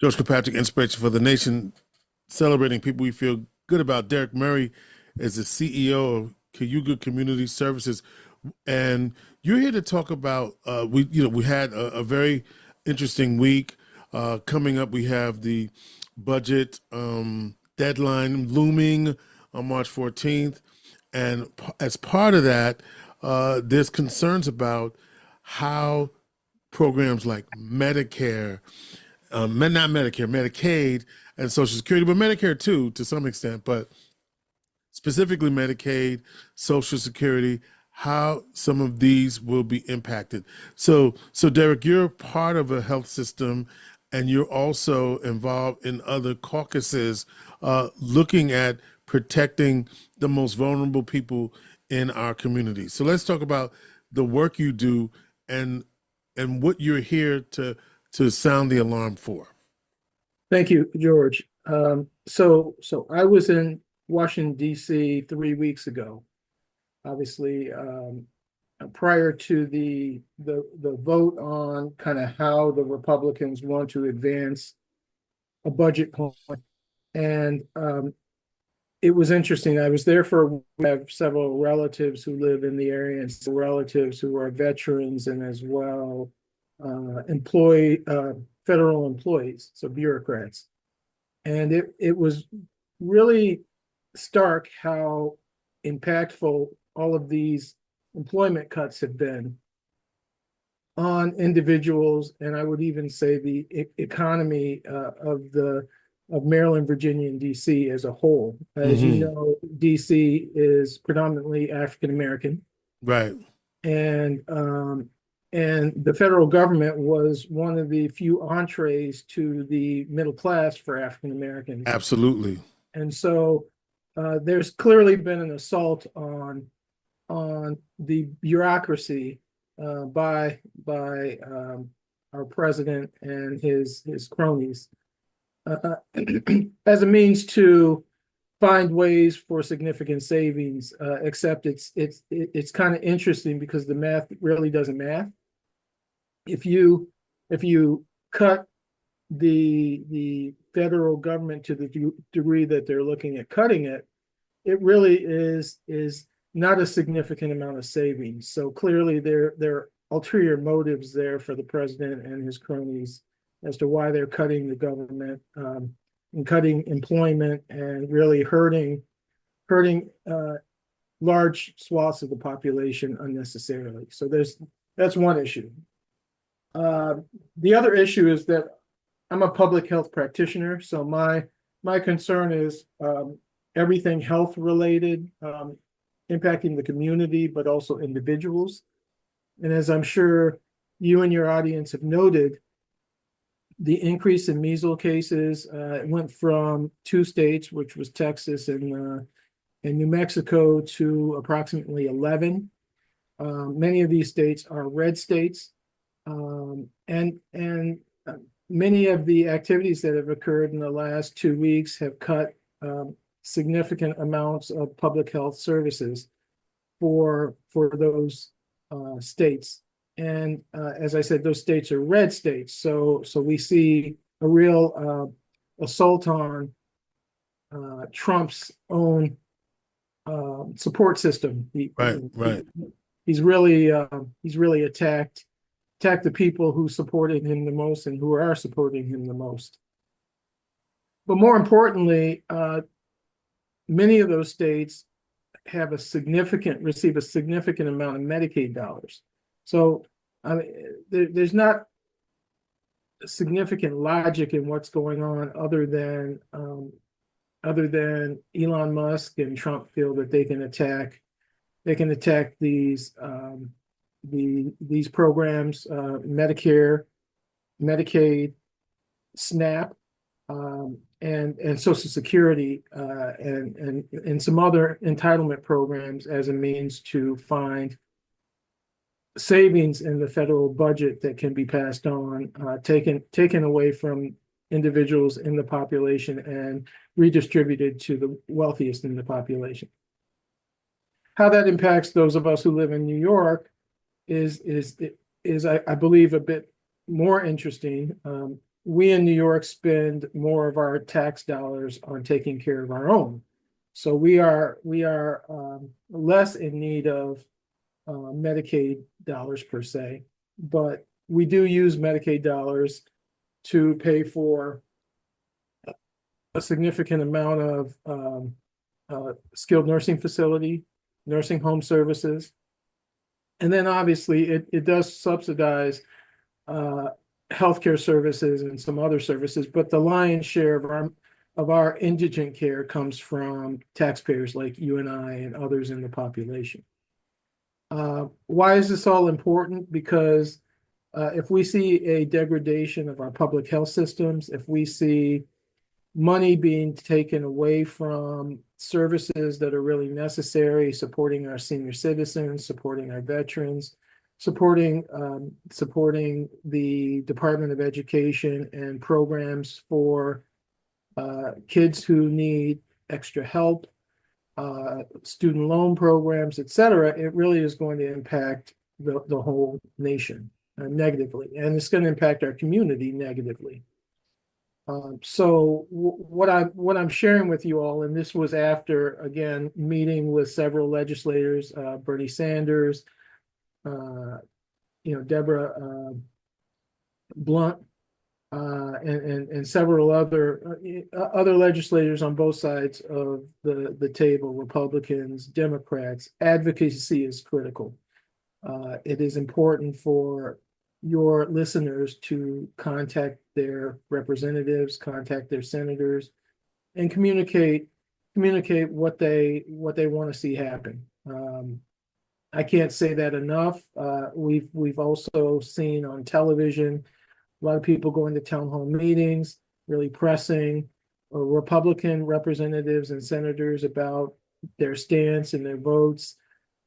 George Kilpatrick Inspiration for the Nation, celebrating people we feel good about. Derrick Murry is the CEO of Cayuga Community Services, and you're here to talk about. We had a very interesting week coming up. We have the budget deadline looming on March 14th, and as part of that, there's concerns about how programs like Medicare, not Medicare, Medicaid, and Social Security, but Medicare too, to some extent, but specifically Medicaid, Social Security, how some of these will be impacted. So Derrick, you're part of a health system, and you're also involved in other caucuses looking at protecting the most vulnerable people in our community. So let's talk about the work you do and what you're here to sound the alarm for. Thank you, George. So I was in Washington, D.C. 3 weeks ago, obviously, prior to the vote on kind of how the Republicans want to advance a budget plan. And it was interesting. I was there we have several relatives who live in the area and some relatives who are veterans and as well federal employees, so bureaucrats. And it was really stark how impactful all of these employment cuts have been on individuals, and I would even say the economy of Maryland, Virginia, and DC as a whole. As you know, DC is predominantly African American, right? And the federal government was one of the few entrees to the middle class for African Americans. Absolutely. And so there's clearly been an assault on the bureaucracy by our president and his cronies as a means to find ways for significant savings. Except it's kind of interesting because the math really doesn't math. If you cut the federal government to the degree that they're looking at cutting it, it really is not a significant amount of savings. So clearly there are ulterior motives there for the president and his cronies as to why they're cutting the government and cutting employment and really hurting large swaths of the population unnecessarily. So that's one issue. The other issue is that I'm a public health practitioner, so my concern is everything health related, impacting the community, but also individuals. And as I'm sure you and your audience have noted, the increase in measles cases went from 2 states, which was Texas and New Mexico, to approximately 11. Many of these states are red states, and many of the activities that have occurred in the last 2 weeks have cut significant amounts of public health services for those states. And as I said, those states are red states. So we see a real assault on Trump's own support system. Right. He's really attacked the people who supported him the most and who are supporting him the most. But more importantly, many of those states receive a significant amount of Medicaid dollars. So there's not significant logic in what's going on other than Elon Musk and Trump feel that they can attack these programs, Medicare, Medicaid, SNAP, and Social Security, and some other entitlement programs as a means to find savings in the federal budget that can be passed on, taken away from individuals in the population and redistributed to the wealthiest in the population. How that impacts those of us who live in New York is I believe a bit more interesting. we in New York spend more of our tax dollars on taking care of our own. So we are less in need of Medicaid dollars per se, but we do use Medicaid dollars to pay for a significant amount of skilled nursing facility, nursing home services. And then obviously it does subsidize healthcare services and some other services, but the lion's share of our indigent care comes from taxpayers like you and I and others in the population. Why is this all important? Because if we see a degradation of our public health systems, if we see money being taken away from services that are really necessary, supporting our senior citizens, supporting our veterans, supporting the Department of Education and programs for kids who need extra help, student loan programs, et cetera, it really is going to impact the whole nation negatively, and it's going to impact our community negatively. So what I'm sharing with you all, and this was after, again, meeting with several legislators, Bernie Sanders, Deborah Blunt, and several other legislators on both sides of the table, Republicans, Democrats. Advocacy is critical. It is important for your listeners to contact their representatives, contact their senators, and communicate what they want to see happen. I can't say that enough. We've also seen on television a lot of people going to town hall meetings, really pressing Republican representatives and senators about their stance and their votes.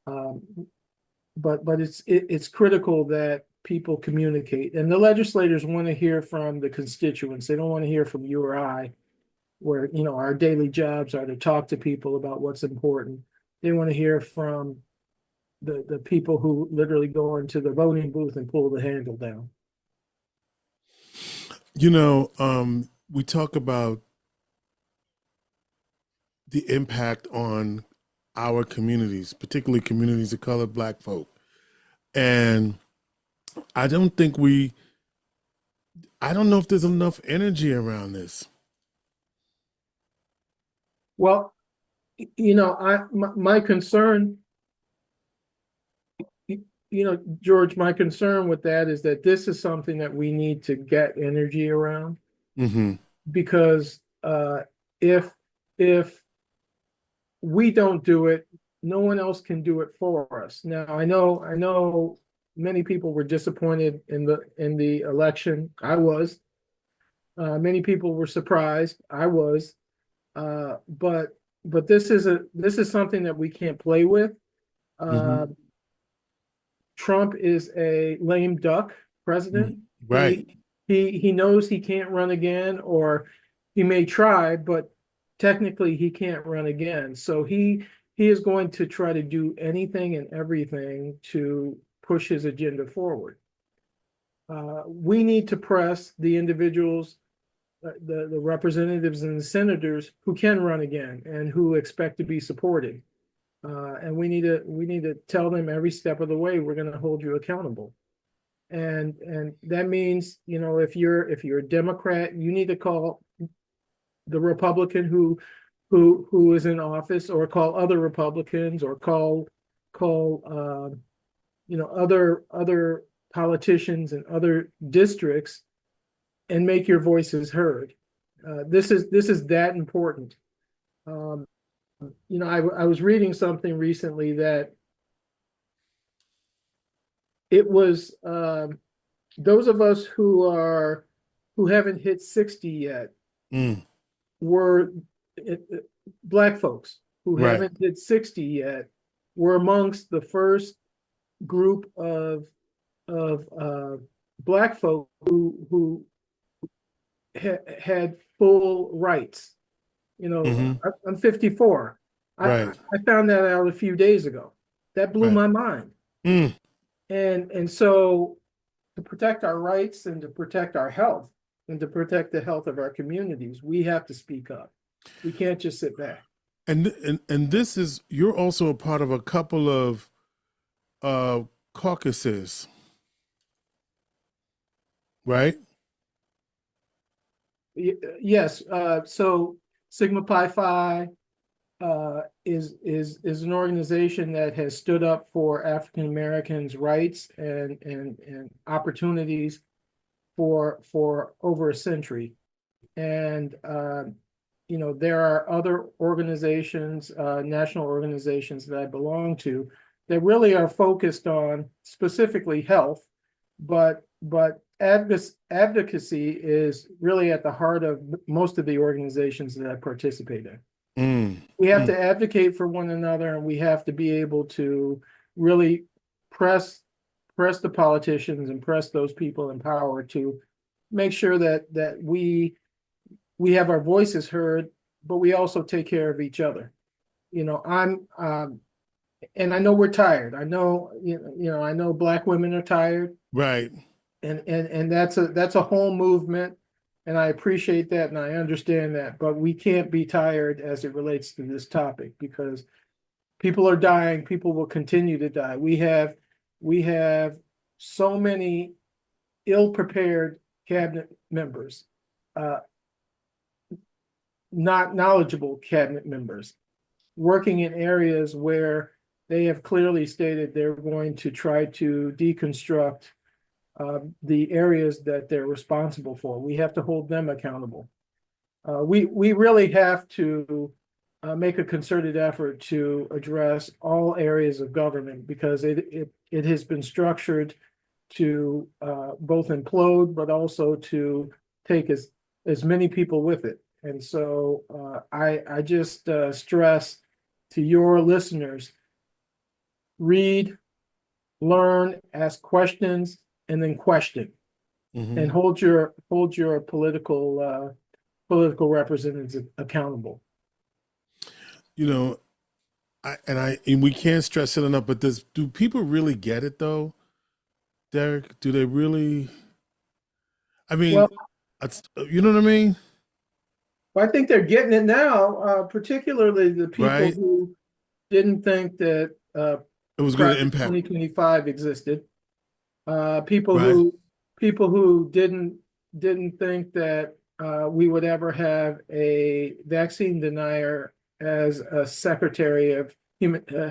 But it's critical that people communicate, and the legislators want to hear from the constituents. They don't want to hear from you or I, where our daily jobs are to talk to people about what's important. They want to hear from the people who literally go into the voting booth and pull the handle down. We talk about the impact on our communities, particularly communities of color, Black folk. And I don't know if there's enough energy around this. Well, my concern, George, my concern with that is that this is something that we need to get energy around. Mm-hmm. Because if we don't do it, no one else can do it for us. Now, I know many people were disappointed in the election. I was. Many people were surprised. I was. But this is something that we can't play with. Mm-hmm. Trump is a lame duck president. Mm-hmm. Right. He knows he can't run again, or he may try, but technically he can't run again. So he is going to try to do anything and everything to push his agenda forward. We need to press the individuals, the representatives and the senators who can run again and who expect to be supported. And we need to tell them every step of the way we're going to hold you accountable. And that means, if you're a Democrat, you need to call the Republican who is in office, or call other Republicans, or call other politicians in other districts, and make your voices heard. This is that important. I was reading something recently that it was those of us who haven't hit 60 yet were Black folks who haven't hit 60 yet were amongst the first group of Black folk who had full rights. I'm 54. I found that out a few days ago. That blew my mind. And so to protect our rights and to protect our health, and to protect the health of our communities, we have to speak up. We can't just sit back. And this is, you're also a part of a couple of caucuses, right? Yes. So Sigma Pi Phi is an organization that has stood up for African Americans' rights and opportunities for over a century. And there are other organizations, national organizations that I belong to that really are focused on specifically health, but advocacy is really at the heart of most of the organizations that I participate in. We have to advocate for one another, and we have to be able to really press the politicians and press those people in power to make sure that we have our voices heard, but we also take care of each other. And I know we're tired. I know, I know Black women are tired. Right. And that's a whole movement. And I appreciate that and I understand that, but we can't be tired as it relates to this topic because people are dying, people will continue to die. We have so many ill-prepared cabinet members, not knowledgeable cabinet members, working in areas where they have clearly stated they're going to try to deconstruct the areas that they're responsible for. We have to hold them accountable. We really have to make a concerted effort to address all areas of government because it has been structured to both implode, but also to take as many people with it. And so I just stress to your listeners, read, learn, ask questions, and then question, and hold your political representatives accountable. And we can't stress it enough, but do people really get it though, Derrick? Do they really? I mean, Well, you know what I mean? I think they're getting it now, particularly the people Right? who didn't think that It was going to impact 2025 existed. People right? who didn't think that we would ever have a vaccine denier as a Secretary of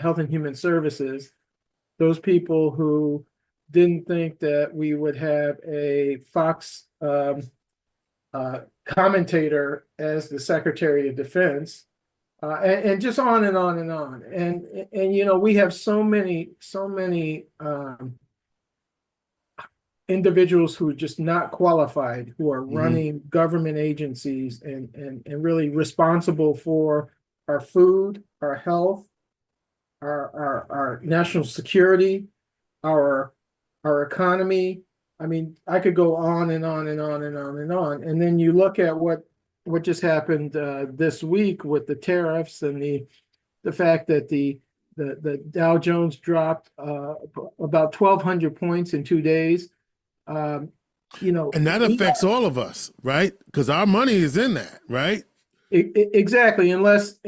Health and Human Services. Those people who didn't think that we would have a Fox commentator as the Secretary of Defense, and just on and on and on. And we have so many individuals who are just not qualified, who are running government agencies and really responsible for our food, our health, our national security, our economy. I mean, I could go on and on and on and on and on. And then you look at what just happened this week with the tariffs and the fact that the Dow Jones dropped about 1,200 points in 2 days. And that affects all of us, right? Because our money is in that, right? Exactly. Unless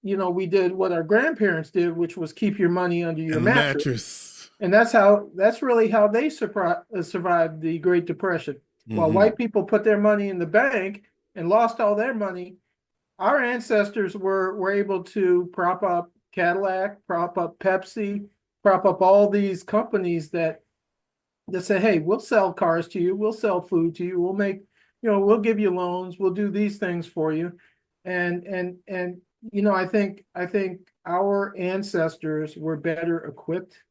we did what our grandparents did, which was keep your money under your mattress. And that's really how they survived the Great Depression. While white people put their money in the bank and lost all their money, our ancestors were able to prop up Cadillac, prop up Pepsi, prop up all these companies that say, hey, we'll sell cars to you, we'll sell food to you, we'll give you loans, we'll do these things for you. And I think our ancestors were better equipped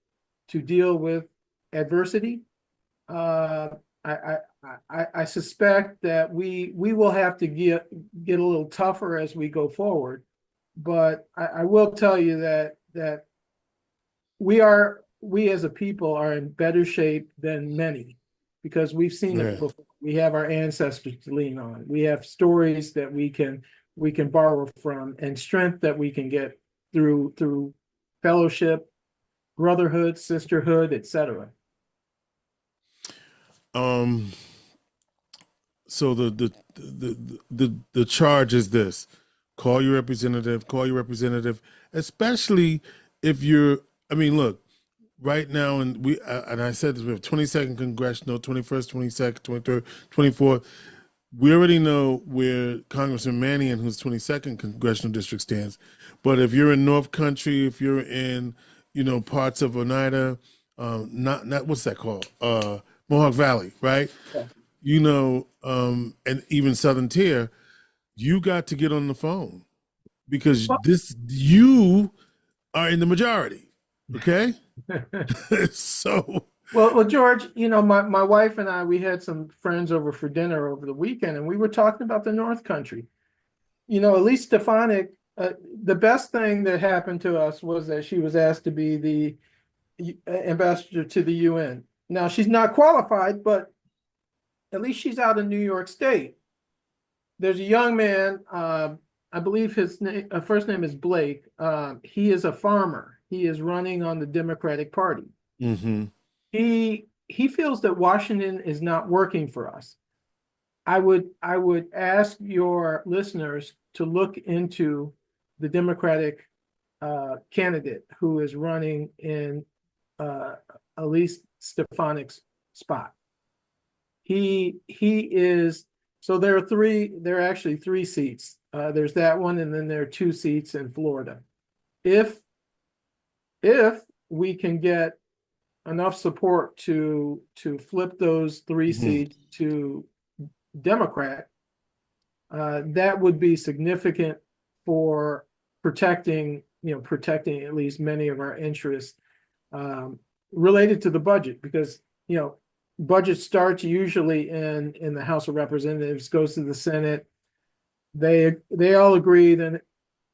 to deal with adversity. I suspect that we will have to get a little tougher as we go forward. But I will tell you that we as a people are in better shape than many because we've seen it before. We have our ancestors to lean on. We have stories that we can borrow from and strength that we can get through fellowship, brotherhood, sisterhood, etc. So the charge is this: call your representative, especially if you're. I mean, look, right now, and I said this: we have 22nd congressional, 21st, 22nd, 23rd, 24th. We already know where Congressman Mannion, who's 22nd congressional district, stands. But if you're in North Country, if you're in, parts of Oneida, not what's that called, Mohawk Valley, right? Yeah. And even Southern Tier, you got to get on the phone because Well, you are in the majority. Okay. So. well, George, my wife and I, we had some friends over for dinner over the weekend, and we were talking about the North Country. Elise Stefanik, the best thing that happened to us was that she was asked to be the ambassador to the UN. Now, she's not qualified, but at least she's out in New York State. There's a young man, I believe his first name is Blake. He is a farmer. He is running on the Democratic Party. Mm-hmm. He feels that Washington is not working for us. I would ask your listeners to look into the Democratic candidate who is running in Elise Stefanik's spot. He is, so there are actually three seats. There's that one, and then there are two seats in Florida. If we can get enough support to flip those three seats to Democrat, that would be significant for protecting at least many of our interests related to the budget, because budget starts usually in the House of Representatives, goes to the Senate. They all agree, then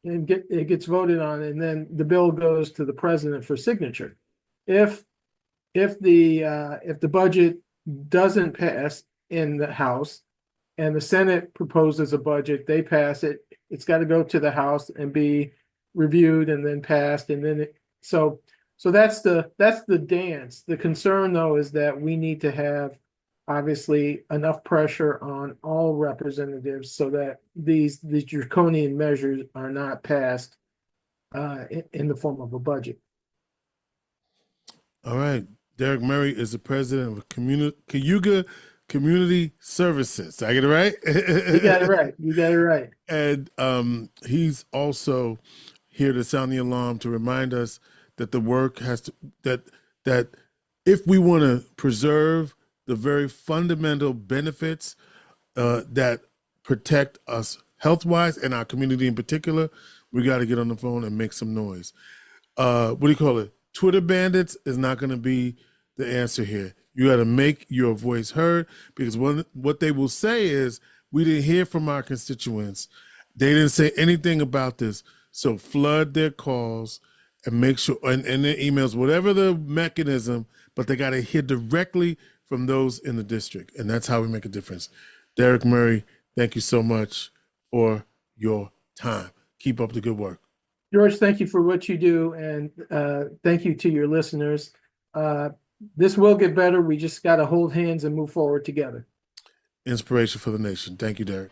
it gets voted on, and then the bill goes to the president for signature. If the budget doesn't pass in the House and the Senate proposes a budget, they pass it. It's got to go to the House and be reviewed and then passed, and then so that's the dance. The concern, though, is that we need to have obviously enough pressure on all representatives so that these draconian measures are not passed in the form of a budget. All right. Derrick Murray is the president of Cayuga Community Services. Did I get it right? You got it right. And he's also here to sound the alarm, to remind us that the work has to, that if we want to preserve the very fundamental benefits that protect us health-wise and our community in particular, we got to get on the phone and make some noise. What do you call it? Twitter bandits is not going to be the answer here. You got to make your voice heard, because what they will say is, we didn't hear from our constituents. They didn't say anything about this. So flood their calls and make sure, and their emails, whatever the mechanism, but they got to hear directly from those in the district. And that's how we make a difference. Derrick Murray, thank you so much for your time. Keep up the good work. George, thank you for what you do, and thank you to your listeners. This will get better. We just got to hold hands and move forward together. Inspiration for the nation. Thank you, Derrick.